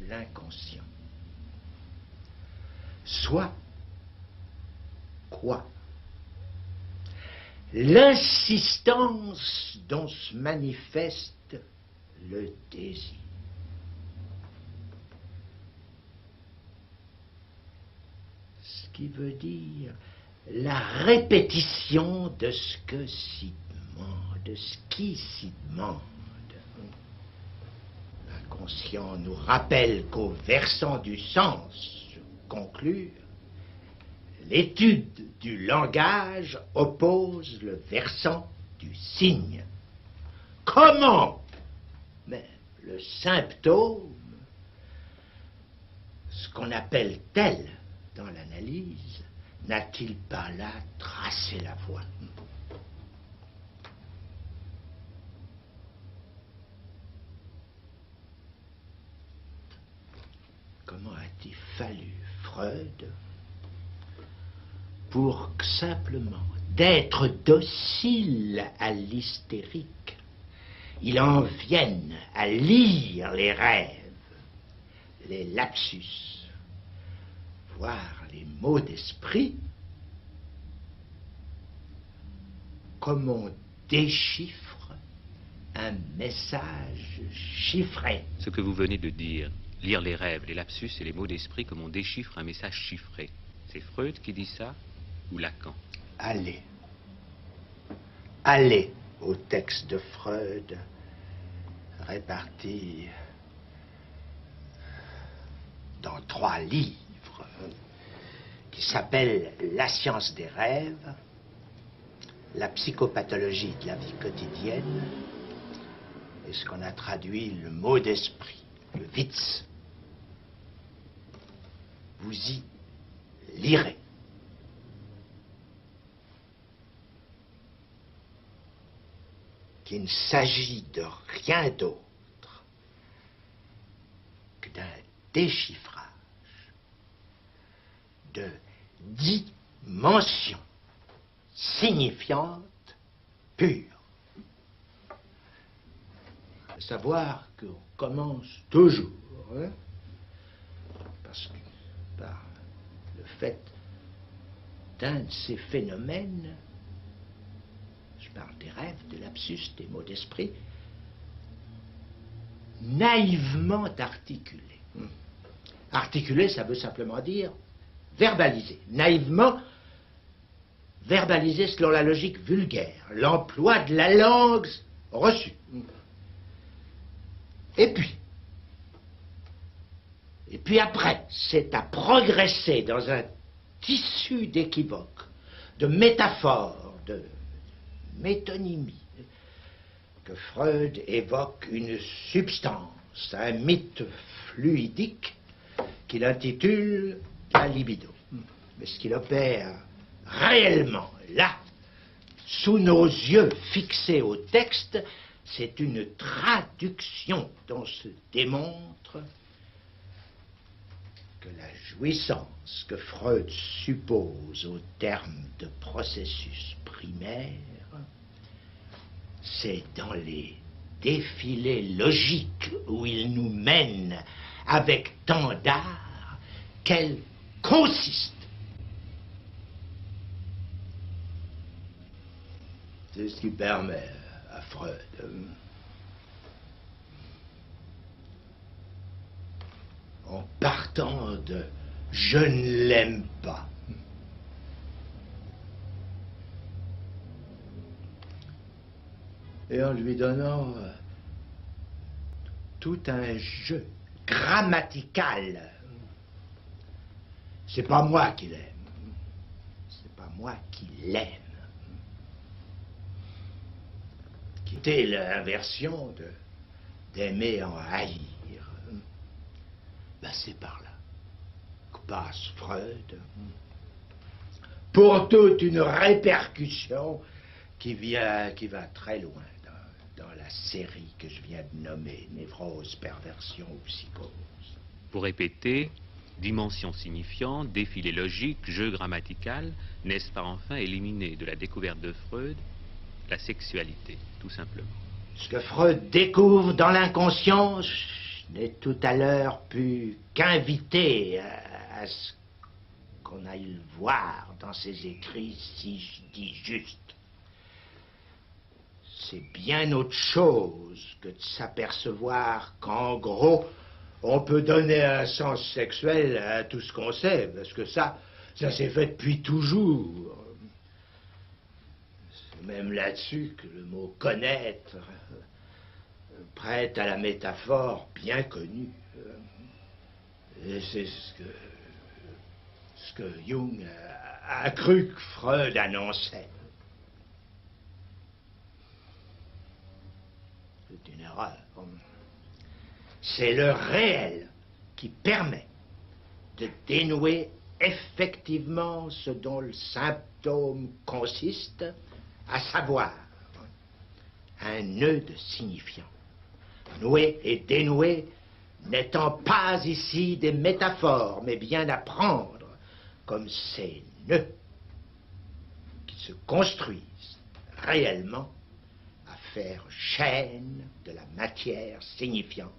l'inconscient. Soit quoi? L'insistance dont se manifeste le désir. Ce qui veut dire la répétition de ce que s'y demande, de ce qui s'y demande. L'inconscient nous rappelle qu'au versant du sens, conclure, l'étude du langage oppose le versant du signe. Comment? Mais le symptôme, ce qu'on appelle tel dans l'analyse, n'a-t-il pas là tracé la voie? Comment a-t-il fallu Freud pour que simplement d'être docile à l'hystérique, il en vienne à lire les rêves, les lapsus, voire les mots d'esprit, comme on déchiffre un message chiffré. Ce que vous venez de dire, lire les rêves, les lapsus et les mots d'esprit comme on déchiffre un message chiffré, c'est Freud qui dit ça ou Lacan? Allez. Allez au texte de Freud, réparti dans 3 livres, qui s'appellent La science des rêves, La psychopathologie de la vie quotidienne, et ce qu'on a traduit le mot d'esprit, le Witz. Vous y lirez. Qu'il ne s'agit de rien d'autre que d'un déchiffrage de dimensions signifiantes pures. À savoir qu'on commence toujours, parce que par le fait d'un de ces phénomènes, je parle des rêves, des lapsus, des mots d'esprit, naïvement articulés. Articuler, ça veut simplement dire verbaliser. Naïvement, verbaliser selon la logique vulgaire, l'emploi de la langue reçue. Et puis après, c'est à progresser dans un tissu d'équivoques, de métaphores, de métonymie, que Freud évoque une substance, un mythe fluidique qu'il intitule la libido. Mais ce qu'il opère réellement là, sous nos yeux fixés au texte, c'est une traduction dont se démontre que la jouissance que Freud suppose au terme de processus primaire, c'est dans les défilés logiques où il nous mène avec tant d'art qu'elle consiste. C'est ce qui permet à Freud en partant de « je ne l'aime pas », et en lui donnant tout un jeu grammatical. C'est pas moi qui l'aime, c'est pas moi qui l'aime. Quitter l'inversion d'aimer en haïr. Ben c'est par là que passe Freud pour toute une répercussion qui va très loin dans la série que je viens de nommer, névrose, perversion ou psychose. Pour répéter, dimension signifiante, défilé logique, jeu grammatical, n'est-ce pas enfin éliminer de la découverte de Freud la sexualité, tout simplement? Ce que Freud découvre dans l'inconscient, Je n'ai tout à l'heure pu qu'inviter à ce qu'on aille le voir dans ses écrits, si je dis juste. C'est bien autre chose que de s'apercevoir qu'en gros, on peut donner un sens sexuel à tout ce qu'on sait, parce que ça s'est fait depuis toujours. C'est même là-dessus que le mot connaître prête à la métaphore bien connue. Et c'est ce que Jung a cru que Freud annonçait. C'est une erreur. C'est le réel qui permet de dénouer effectivement ce dont le symptôme consiste, à savoir un nœud de signifiant. Noué et dénoué n'étant pas ici des métaphores, mais bien à prendre comme ces nœuds qui se construisent réellement à faire chaîne de la matière signifiante.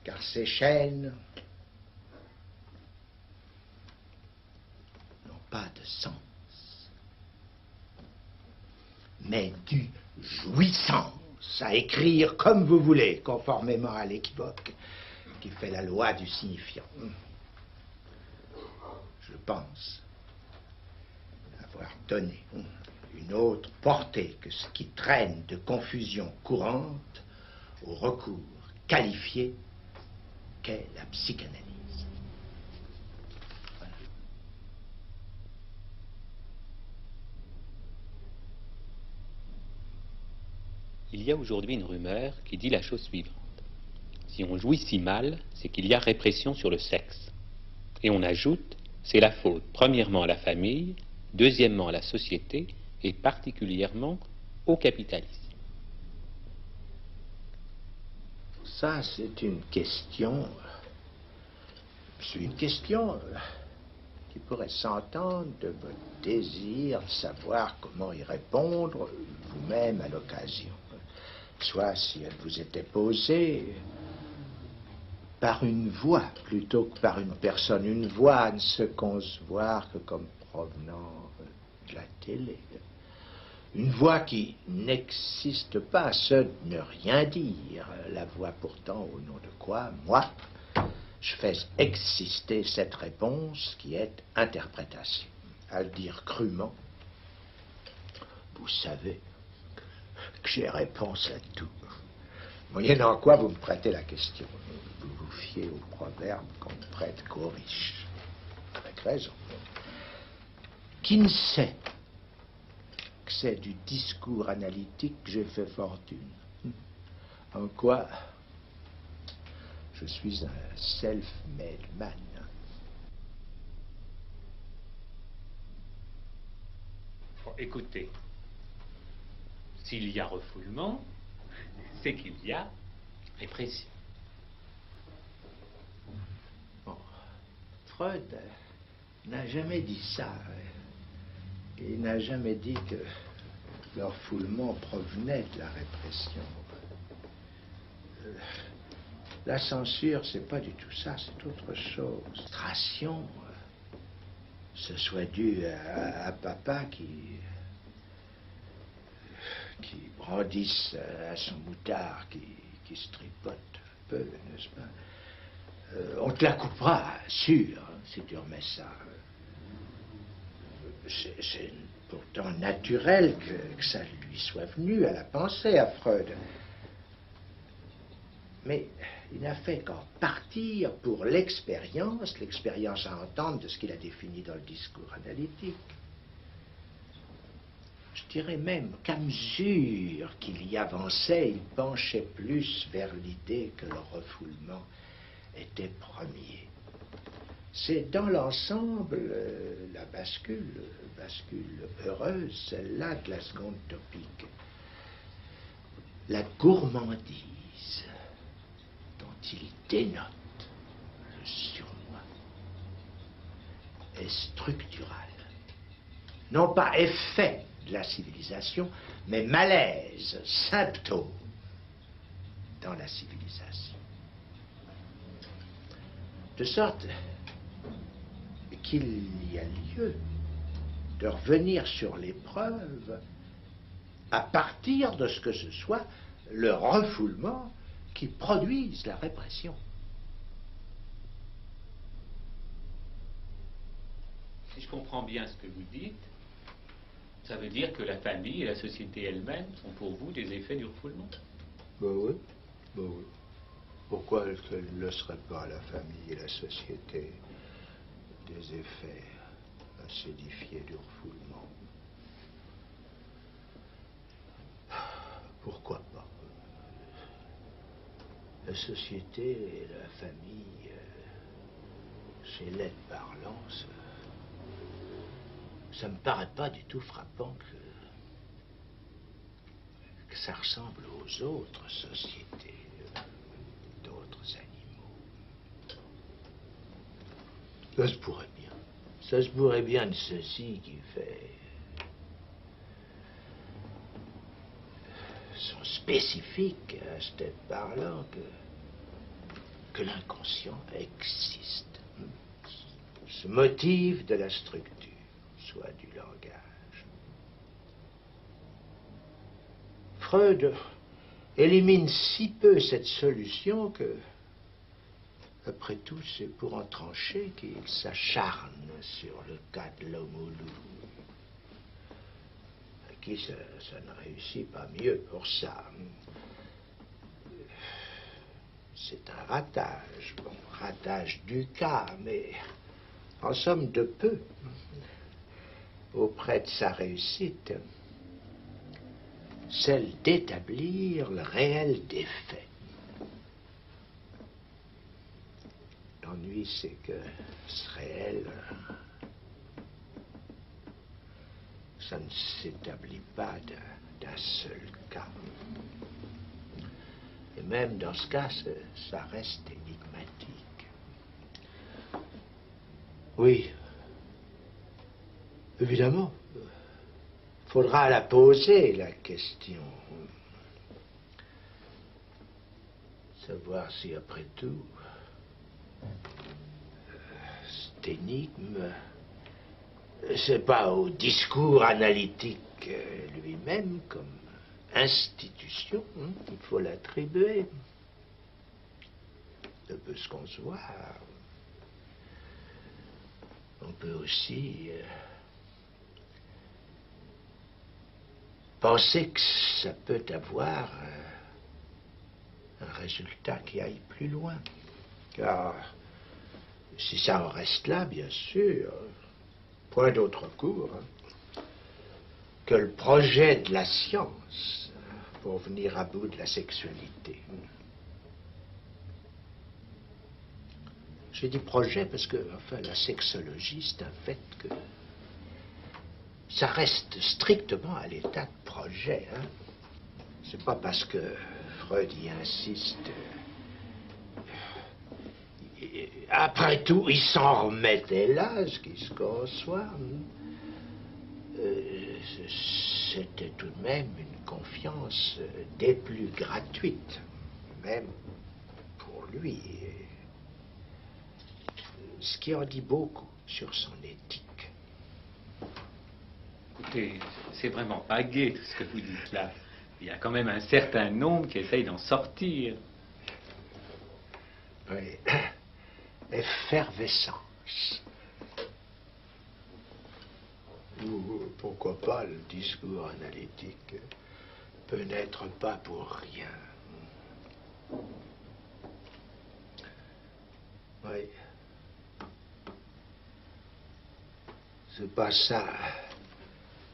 Car ces chaînes n'ont pas de sens, mais du jouissance à écrire comme vous voulez, conformément à l'équivoque qui fait la loi du signifiant. Je pense avoir donné une autre portée que ce qui traîne de confusion courante au recours qualifié qu'est la psychanalyse. Voilà. Il y a aujourd'hui une rumeur qui dit la chose suivante. Si on jouit si mal, c'est qu'il y a répression sur le sexe. Et on ajoute, c'est la faute premièrement à la famille, deuxièmement à la société et particulièrement au capitalisme. Ça, c'est une question qui pourrait s'entendre de votre désir de savoir comment y répondre vous-même à l'occasion. Soit si elle vous était posée par une voix plutôt que par une personne. Une voix ne se concevoir que comme provenant de la télé. Une voix qui n'existe pas, ce ne rien dire. La voix pourtant au nom de quoi, moi, je fais exister cette réponse qui est interprétation. À le dire crûment, vous savez que j'ai réponse à tout. Moyennant quoi vous me prêtez la question. Vous vous fiez au proverbe qu'on ne prête qu'aux riches. Avec raison. Qui ne sait que c'est du discours analytique que j'ai fait fortune? En quoi je suis un self-made man. Écoutez, s'il y a refoulement, c'est qu'il y a répression. Bon, Freud n'a jamais dit ça. Il n'a jamais dit que le refoulement provenait de la répression. La censure, c'est pas du tout ça, c'est autre chose. Frustration, ce soit dû à papa qui brandisse à son moutard, qui se tripote un peu, n'est-ce pas? On te la coupera, sûr, si tu remets ça. C'est pourtant naturel que ça lui soit venu à la pensée, à Freud. Mais il n'a fait qu'en partir pour l'expérience à entendre de ce qu'il a défini dans le discours analytique. Je dirais même qu'à mesure qu'il y avançait, il penchait plus vers l'idée que le refoulement était premier. C'est dans l'ensemble la bascule heureuse, celle-là de la seconde topique. La gourmandise dont il dénote le surmoi est structurale. Non pas effet de la civilisation, mais malaise, symptôme dans la civilisation. De sorte qu'il y a lieu de revenir sur les preuves à partir de ce que ce soit le refoulement qui produise la répression. Si je comprends bien ce que vous dites, ça veut dire que la famille et la société elle-même sont pour vous des effets du refoulement? Ben oui, ben oui. Pourquoi est-ce qu'elle ne serait pas, la famille et la société, des effets acidifiés du refoulement? Pourquoi pas? La société et la famille, chez l'aide parlant, ça me paraît pas du tout frappant que ça ressemble aux autres sociétés d'autres animaux. Ça se pourrait bien. Ça se pourrait bien de ceci qui fait sont spécifiques à ce tête parlant que l'inconscient existe. Ce motif de la structure, soit du langage. Freud élimine si peu cette solution que, après tout, c'est pour en trancher qu'il s'acharne sur le cas de l'homme au loup. À qui ça ne réussit pas mieux pour ça. C'est un ratage, bon, ratage du cas, mais en somme de peu. Auprès de sa réussite, celle d'établir le réel des faits. L'ennui, c'est que ce réel, ça ne s'établit pas d'un seul cas. Et même dans ce cas, ça reste énigmatique. Oui, évidemment, il faudra la poser, la question. Savoir si, après tout, cette énigme, c'est pas au discours analytique lui-même comme institution qu'il faut l'attribuer. Ça peut se concevoir. On peut aussi penser que ça peut avoir un résultat qui aille plus loin. Car si ça en reste là, bien sûr, point d'autre cours que le projet de la science pour venir à bout de la sexualité. J'ai dit projet parce que, enfin, la sexologie, c'est un fait que ça reste strictement à l'état de projet. C'est pas parce que Freud y insiste. Après tout, il s'en remettait là, ce qui se conçoit. C'était tout de même une confiance des plus gratuites, même pour lui. Ce qui en dit beaucoup sur son éthique. Écoutez, c'est vraiment pas gai tout ce que vous dites là. Il y a quand même un certain nombre qui essayent d'en sortir. Oui. Effervescence. Ou pourquoi pas le discours analytique peut n'être pas pour rien. Oui. C'est pas ça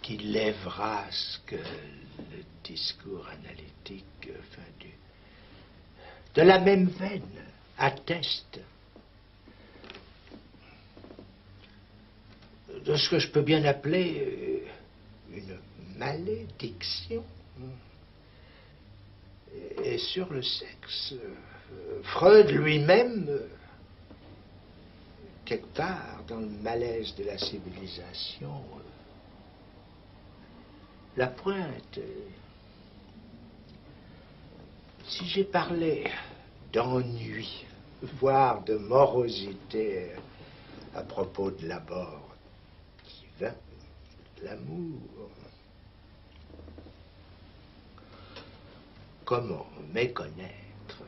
qui lèvera ce que le discours analytique, enfin, de la même veine, atteste. De ce que je peux bien appeler une malédiction. Et sur le sexe, Freud lui-même, quelque part dans le malaise de la civilisation, la pointe. Si j'ai parlé d'ennui voire de morosité à propos de l'abord divin, l'amour. Comment méconnaître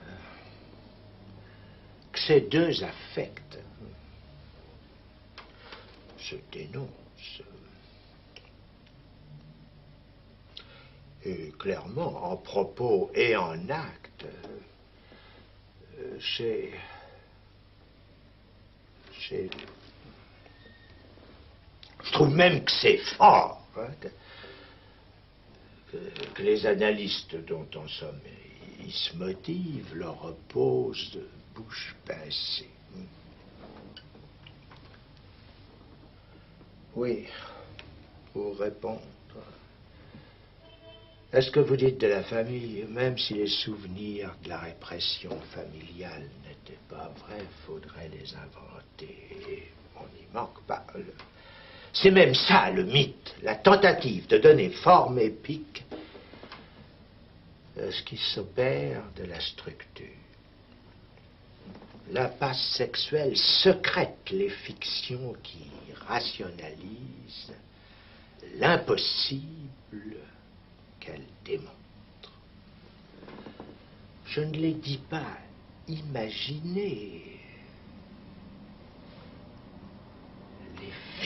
que ces deux affects se dénoncent et clairement en propos et en acte chez je trouve même que c'est fort hein, que les analystes dont en somme ils se motivent leur reposent de bouche pincée. Oui, pour répondre. Est-ce que vous dites de la famille, même si les souvenirs de la répression familiale n'étaient pas vrais, faudrait les inventer. On n'y manque pas. C'est même ça le mythe, la tentative de donner forme épique à ce qui s'opère de la structure. L'impasse sexuelle secrète les fictions qui rationalisent l'impossible qu'elle démontre. Je ne les dis pas imaginés,